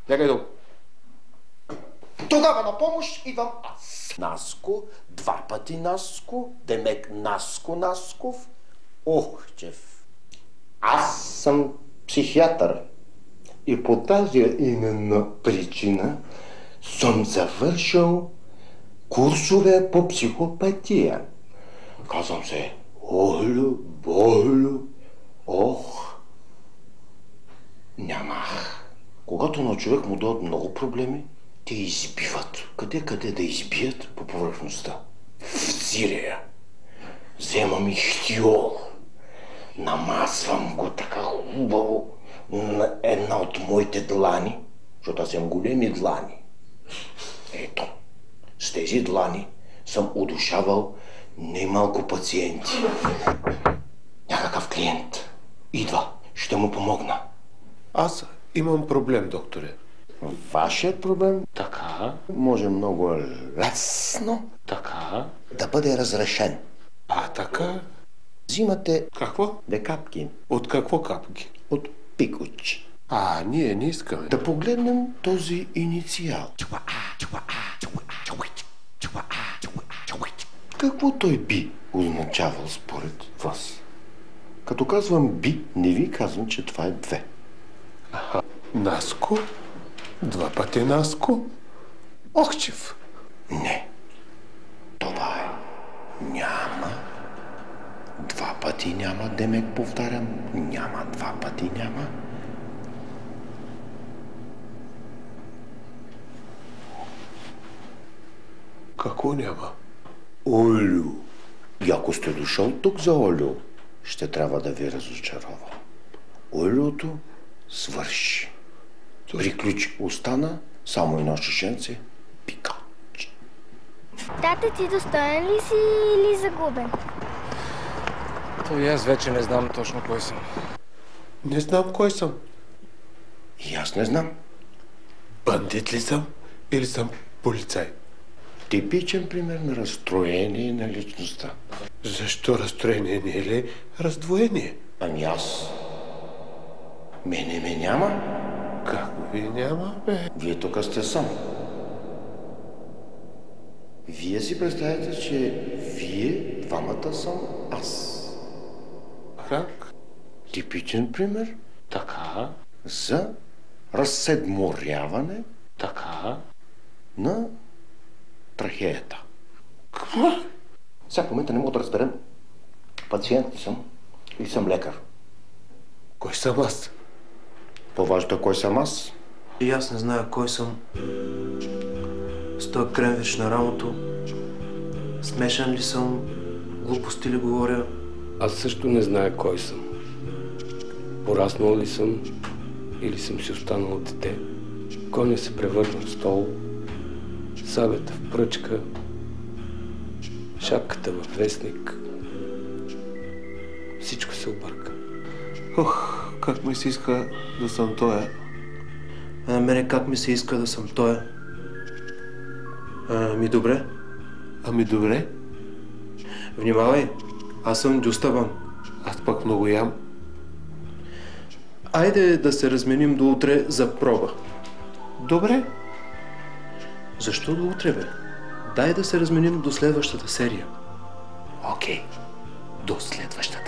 Някъде долу. Тогава на помощ идвам аз. Наско, два пъти Наско, демек Наско Насков, Охчев. Аз съм психиатър и по тази именно причина съм завършил курсове по психопатия. Казвам се Олю, Болю, Ох, нямах. Когато на човек му дадат много проблеми, те избиват. Къде да избият по повърхността? В Сирия. Вземам ихтиол. Намазвам го така хубаво на една от моите длани, защото аз имам големи длани. Ето, с тези длани съм удушавал немалко пациенти. Някакъв клиент идва, ще му помогна. Аз имам проблем, докторе. Вашият проблем така може много лесно Така? да бъде разрешен. А, така? Взимате Какво? две капки От какво капки? от пикоч. Ние не искаме. Да погледнем този инициал. Какво той би означавал според вас? Като казвам би, не ви казвам, че това е две. Наско? Два пъти Наско? Охчев. Не. Това е няма. Два пъти няма, демек повтарям. Няма, два пъти няма. Какво няма? Олю. И ако сте дошъл тук за Олю, ще трябва да ви разочарова. Олюто свърши. Приключи. Остана само едно шишенце пикач. Тата, ти достоен ли си или загубен? То и аз вече не знам точно кой съм. Не знам кой съм. И аз не знам. Бандит ли съм или съм полицай? Типичен пример на разстроение на личността. Защо разстроение не е ли раздвоение? Ами аз... Мене ме няма. Как ви няма, бе? Вие тук сте сам. Вие си представяте, че вие двамата съм аз. Как? Типичен пример Така? за разседморяване Така? на трахеята. Какво? Сега в момента не мога да разберем пациент ли съм или съм лекар. Кой съм аз? По-важно кой съм аз. И аз не зная кой съм. С този кремвич на рамото. Смешен ли съм? Глупости ли говоря? Аз също не зная кой съм. Пораснал ли съм или съм си останал дете. Коня се превърна в стол, сабята в пръчка, шапката във вестник. Всичко се обърка. Ох, как ми се иска да съм тоя. А на мене как ми се иска да съм тоя? Добре. Ами добре, Внимавай, аз съм Дюставан. аз пък много ям. Айде да се разменим до утре за проба. Добре. Защо до утре, бе? Дай да се разменим до следващата серия. Окей. До следващата.